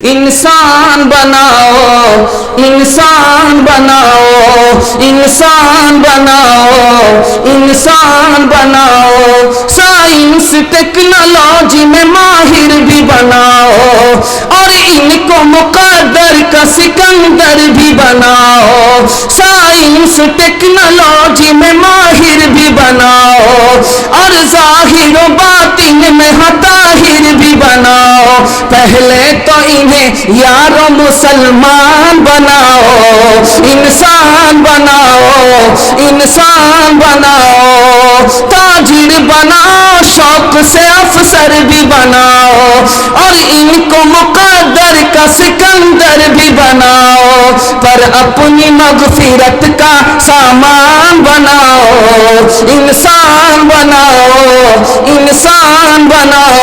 इंसान बनाओ, इंसान बनाओ, इंसान बनाओ, इंसान बनाओ, साइंस टेक्नोलॉजी में माहिर भी बनाओ और इनको मुकद्दर का सिकंदर भी बनाओ, साइंस टेक्नोलॉजी में माहिर भी बनाओ और ज़ाहिर व बातिन में हताहिर भी बनाओ। पहले तो इन्हें यारो मुसलमान बनाओ, इंसान बनाओ, इंसान बनाओ, ताजिर बनाओ, शौक से अफसर भी बनाओ और इनको मुकद्दर का सिकंदर भी बनाओ, पर अपनी मगफिरत का सामान बनाओ, इंसान बनाओ, इंसान बनाओ।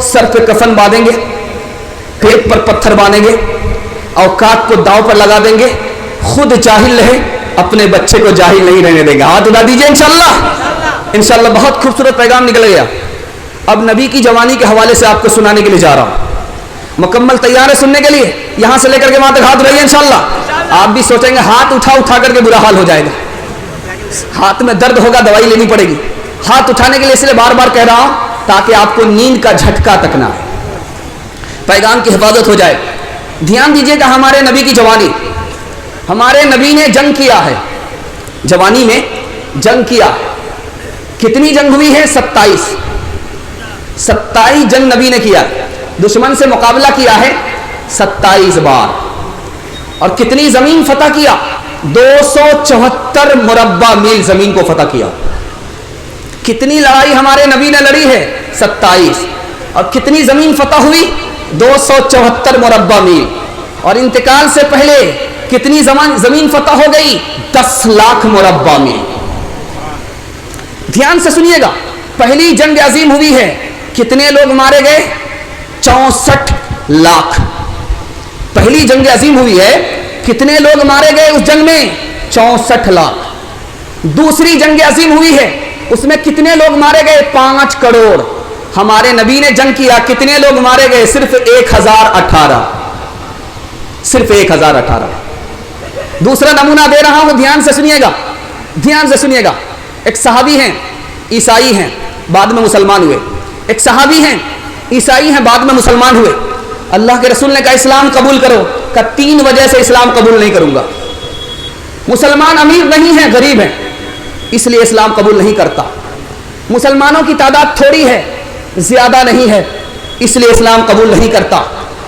सर पे कफन बांधेंगे, पेट पर पत्थर बांधेंगे, औकात को दांव पर लगा देंगे, खुद जाहिल रहे, अपने बच्चे को जाहिल नहीं रहने देंगे। हाथ उठा दीजिए इंशाअल्लाह। इंशाअल्लाह बहुत खूबसूरत पैगाम निकल गया। अब नबी की जवानी के हवाले से आपको सुनाने के लिए जा रहा हूं। मुकम्मल तैयार है सुनने के लिए? यहां से लेकर के वहां तक हाथ उठाइए इंशाअल्लाह। आप भी सोचेंगे हाथ उठा उठा करके बुरा हाल हो जाएगा, हाथ में दर्द होगा, दवाई लेनी पड़ेगी। हाथ उठाने के लिए इसलिए बार बार कह रहा हूं ताकि आपको नींद का झटका तक ना आए, पैगाम की हिफाजत हो जाए। ध्यान दीजिएगा, हमारे नबी की जवानी, हमारे नबी ने जंग किया है, जवानी में जंग किया। कितनी जंग हुई है? 27 जंग नबी ने किया, दुश्मन से मुकाबला किया है 27 बार। और कितनी जमीन फतह किया? 274 मुरब्बा मील जमीन को फतह किया। कितनी लड़ाई हमारे नबी ने लड़ी है? 27। और कितनी जमीन फतह हुई? 274 मुरब्बा मील। और इंतकाल से पहले कितनी जमीन फतह हो गई? 10 लाख मुरब्बा मील। ध्यान से सुनिएगा, पहली जंग अजीम हुई है, कितने लोग मारे गए? 64 लाख। पहली जंग अजीम हुई है, कितने लोग मारे गए उस जंग में? 64 लाख। दूसरी जंग अजीम हुई है, उसमें कितने लोग मारे गए? 5 करोड़। हमारे नबी ने जंग किया, कितने लोग मारे गए? सिर्फ 1018, सिर्फ 1018। दूसरा नमूना दे रहा हूं, ध्यान से सुनिएगा, ध्यान से सुनिएगा। एक सहाबी हैं, ईसाई हैं, बाद में मुसलमान हुए। एक सहाबी हैं, ईसाई हैं, बाद में मुसलमान हुए। अल्लाह के रसूल ने कहा इस्लाम कबूल करो, कहा 3 वजह से इस्लाम कबूल नहीं करूंगा। मुसलमान अमीर नहीं है, गरीब है, इसलिए इस्लाम कबूल नहीं करता। मुसलमानों की तादाद थोड़ी है, ज्यादा नहीं है, इसलिए इस्लाम कबूल नहीं करता।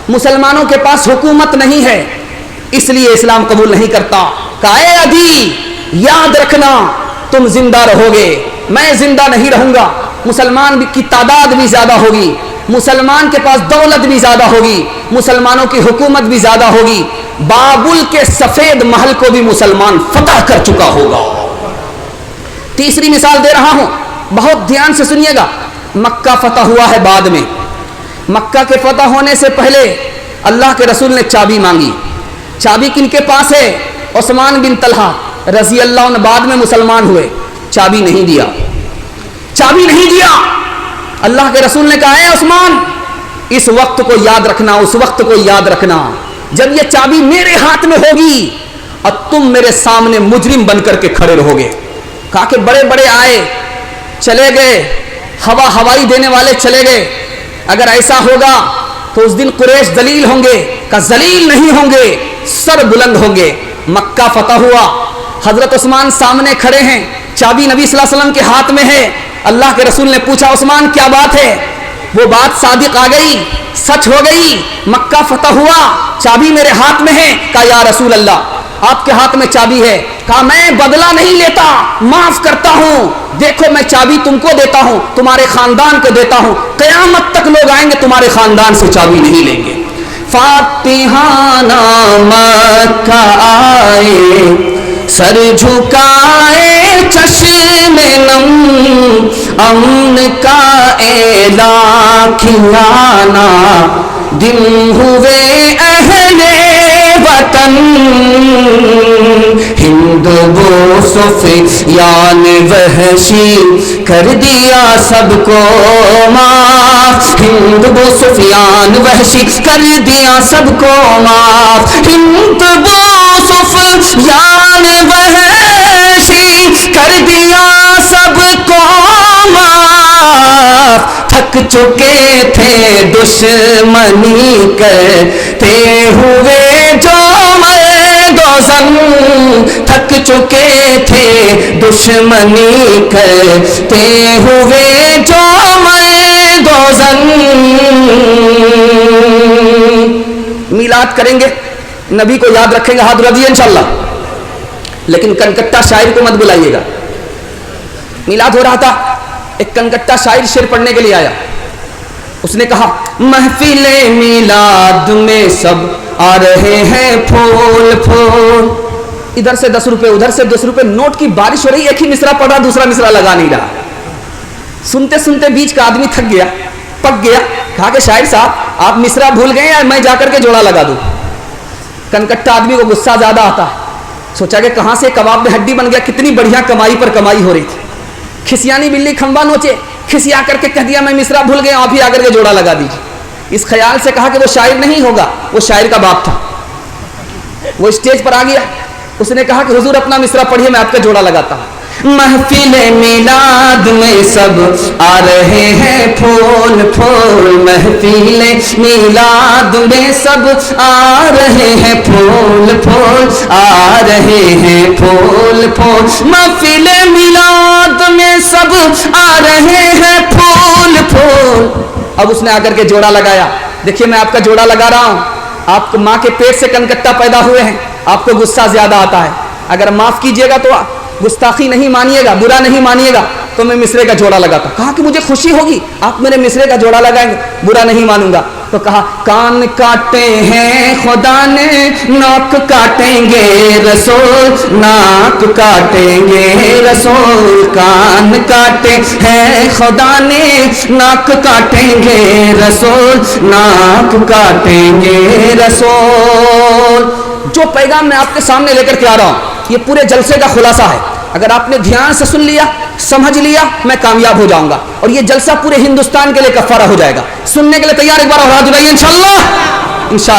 मुसलमानों के पास हुकूमत नहीं है, इसलिए इस्लाम कबूल नहीं करता। काए अदी, याद रखना तुम जिंदा रहोगे, मैं जिंदा नहीं रहूंगा। मुसलमान की तादाद भी ज्यादा होगी, मुसलमान के पास दौलत भी ज्यादा होगी, मुसलमानों की हुकूमत भी ज्यादा होगी। बाबुल के सफेद महल को भी मुसलमान फतह कर चुका होगा। तीसरी मिसाल दे रहा हूं, बहुत ध्यान से सुनिएगा। मक्का फतह हुआ है बाद में। मक्का के फतह होने से पहले अल्लाह के रसूल ने चाबी मांगी। चाबी किनके पास है? उस्मान बिन तलहा रजी अल्लाह अन्हु, बाद में मुसलमान हुए। चाबी नहीं दिया, चाबी नहीं दिया। अल्लाह के रसूल ने कहा है उस्मान, इस वक्त को याद रखना, उस वक्त को याद रखना जब ये चाबी मेरे हाथ में होगी और तुम मेरे सामने मुजरिम बनकर के खड़े रहोगे। कहा कि बड़े बड़े आए चले गए, हवाई देने वाले चले गए, अगर ऐसा होगा तो उस दिन कुरैश जलील होंगे। का जलील नहीं होंगे, सर बुलंद होंगे। मक्का फतह हुआ, हजरत उस्मान सामने खड़े हैं, चाबी नबी सल्लल्लाहु अलैहि वसल्लम के हाथ में है। अल्लाह के रसूल ने पूछा उस्मान क्या बात है? वो बात सादिक आ गई, सच हो गई, मक्का फतह हुआ, चाबी मेरे हाथ में है। कहा या रसूल अल्लाह आपके हाथ में चाबी है। कहा मैं बदला नहीं लेता, माफ करता हूं, देखो मैं चाबी तुमको देता हूं, तुम्हारे खानदान को देता हूं, कयामत तक लोग आएंगे तुम्हारे खानदान से चाबी नहीं लेंगे। फातिहाना मक्का आए, सर झुकाए चश्मे नम, अमन का ऐलान खिलाना, दिन हुए अहले वतन ہند بو سفیان وحشی کر دیا سب کو معاف، ہند بو سفیان وحشی کر دیا سب کو معاف، ہند بو سفیان وحشی کر دیا سب کو معاف، تھک چکے تھے دشمنی کرتے ہوئے جو دوزن، تھک چکے تھے دشمنی کرتے ہوئے جو دوزن۔ میلاد کریں گے، نبی کو یاد رکھیں گے، ہاتھ رضی انشاءاللہ، لیکن کنکٹا شاعر کو مت بلائیے گا۔ میلاد ہو رہا تھا، ایک کنکٹا شاعر شعر پڑھنے کے لیے آیا، اس نے کہا محفل میلاد میں سب آ رہے ہیں پھول پھول، ادھر سے 10 روپے ادھر سے 10 روپے، نوٹ کی بارش ہو رہی، ایک ہی مصرع پڑھ رہا دوسرا مصرع لگا نہیں رہا، سنتے سنتے بیچ کا آدمی تھک گیا، پک گیا، کہا کہ شاعر صاحب آپ مصرع بھول گئے یا میں جا کر کے جوڑا لگا دوں؟ کنکٹا آدمی کو غصہ زیادہ آتا، سوچا کہ کہاں سے کباب میں ہڈی بن گیا، کتنی بڑھیا کمائی پر کمائی ہو رہی تھی، کھسیانی بلی کھمبا نوچے، کھسیا کر کے کہہ دیا میں مصرع بھول گیا، آپ ہی آ کر کے جوڑا لگا دیجیے۔ اس خیال سے کہا کہ وہ شاعر نہیں ہوگا، وہ شاعر کا باپ تھا، وہ اسٹیج پر آ گیا، اس نے کہا کہ حضور اپنا مصرع پڑھیے میں آپ کا جوڑا لگاتا ہوں۔ محفل میلاد میں سب آ رہے ہیں پھول پھول، محفل میلاد میں سب آ رہے ہیں پھول پھول، آ رہے ہیں پھول پھول، محفل میلاد میں سب آ رہے ہیں پھول پھول۔ اب اس نے آ کر کے جوڑا لگایا، دیکھیے میں آپ کا جوڑا لگا رہا ہوں، آپ ماں کے پیٹ سے کنکٹا پیدا ہوئے ہیں، آپ کو غصہ زیادہ آتا ہے، اگر معاف کیجئے گا تو گستاخی نہیں مانیے گا، برا نہیں مانیے گا تو میں مصرے کا جوڑا لگاتا۔ کہا کہ مجھے خوشی ہوگی آپ میرے مصرے کا جوڑا لگائیں گے، برا نہیں مانوں گا۔ تو کہا کان کاٹے ہیں خدا نے ناک کاٹیں گے رسول، ناک کاٹیں گے رسول، کان کاٹے ہیں خدا نے ناک کاٹیں گے رسول، ناک کاٹیں گے رسول۔ جو پیغام میں آپ کے سامنے لے کر کے آ رہا ہوں یہ پورے جلسے کا خلاصہ ہے، اگر آپ نے دھیان سے سن لیا سمجھ لیا میں کامیاب ہو جاؤں گا، اور یہ جلسہ پورے ہندوستان کے لیے کفارہ ہو جائے گا۔ سننے کے لیے تیار ایک بار اور ہاتھ اٹھائیے انشاءاللہ، انشاءاللہ۔